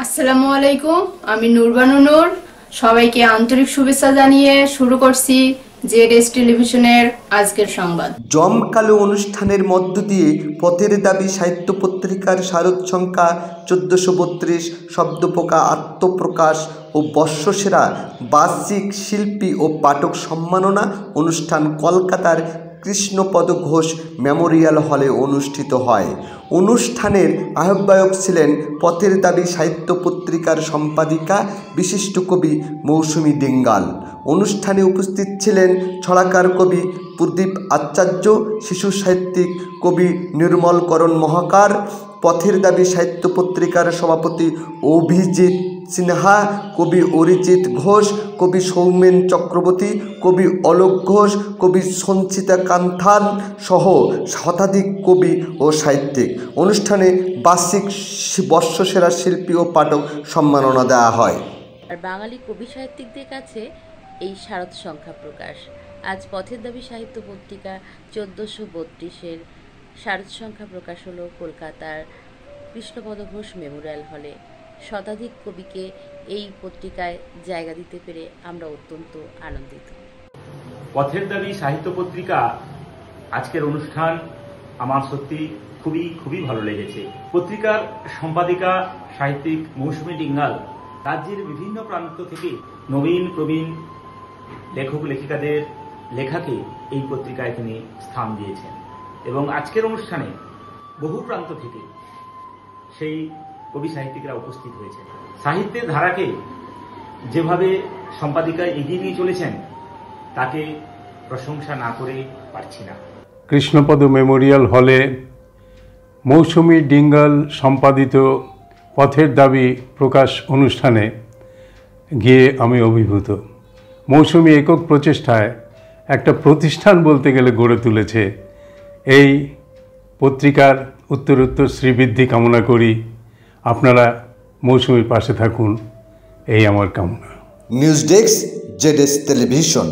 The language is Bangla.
আসসালামু আলাইকুম। আমি নুরবানু নূর। সবাইকে আন্তরিক শুভেচ্ছা জানিয়ে শুরু করছি জেডএস টেলিভিশনের আজকের সংবাদ। জমকালো অনুষ্ঠানের মধ্য দিয়ে পথের দাবি সাহিত্য পত্রিকার শারদ সংখ্যা 1432 শব্দপোকা আত্মপ্রকাশ ও বর্ষসেরা বার্ষিক শিল্পী ও পাঠক সম্মাননা অনুষ্ঠান কলকাতার কৃষ্ণপদ ঘোষ মেমোরিয়াল হলে অনুষ্ঠিত হয়। অনুষ্ঠানের আহ্বায়ক ছিলেন পথের দাবি সাহিত্য পত্রিকার সম্পাদিকা বিশিষ্ট কবি মৌসুমী ডিঙ্গাল। অনুষ্ঠানে উপস্থিত ছিলেন ছড়াকার কবি প্রদীপ আচার্য, শিশু সাহিত্যিক কবি নির্মলকরণ মহাকার, পথের দাবি সাহিত্য পত্রিকার সভাপতি অভিজিৎ সিনহা, কবি অরিজিৎ ঘোষ, কবি সৌমেন চক্রবর্তী, কবি অলোক ঘোষ, কবি সঞ্চিতা কান্থান সহ শতাধিক কবি ও সাহিত্যিক। অনুষ্ঠানে বার্ষিক বর্ষসেরা শিল্পী ও পাঠক সম্মাননা দেওয়া হয়। আর বাঙালি কবি সাহিত্যিকদের কাছে এই শারদ সংখ্যা প্রকাশ। আজ পথের দাবি সাহিত্য পত্রিকা 1432-এর শারদ সংখ্যা প্রকাশ হলো কলকাতার কৃষ্ণপদ ঘোষ মেমোরিয়াল হলে। শতাধিক কবিকে এই পত্রিকায় জায়গা দিতে পেরে আমরা অত্যন্ত আনন্দিত। পথের দাবি সাহিত্য পত্রিকা আজকের অনুষ্ঠান আমার সত্যি খুবই ভালো লেগেছে। পত্রিকার সম্পাদিকা সাহিত্যিক মৌসুমী ডিঙ্গাল রাজ্যের বিভিন্ন প্রান্ত থেকে নবীন প্রবীণ লেখক লেখিকাদের লেখাকে এই পত্রিকায় তিনি স্থান দিয়েছেন এবং আজকের অনুষ্ঠানে বহু প্রান্ত থেকে সেই কবি সাহিত্যিকরা উপস্থিত হয়েছেন। সাহিত্যের ধারাকে যেভাবে সম্পাদিকা এগিয়ে নিয়ে চলেছেন তাকে প্রশংসা না করে পারছি না। কৃষ্ণপদ মেমোরিয়াল হলে মৌসুমী ডিঙ্গাল সম্পাদিত পথের দাবি প্রকাশ অনুষ্ঠানে গিয়ে আমি অভিভূত। মৌসুমী একক প্রচেষ্টায় একটা প্রতিষ্ঠান বলতে গেলে গড়ে তুলেছে। এই পত্রিকার উত্তরোত্তর শ্রীবৃদ্ধি কামনা করি। আপনারা মৌসুমীর পাশে থাকুন, এই আমার কামনা। News desk, ZS television.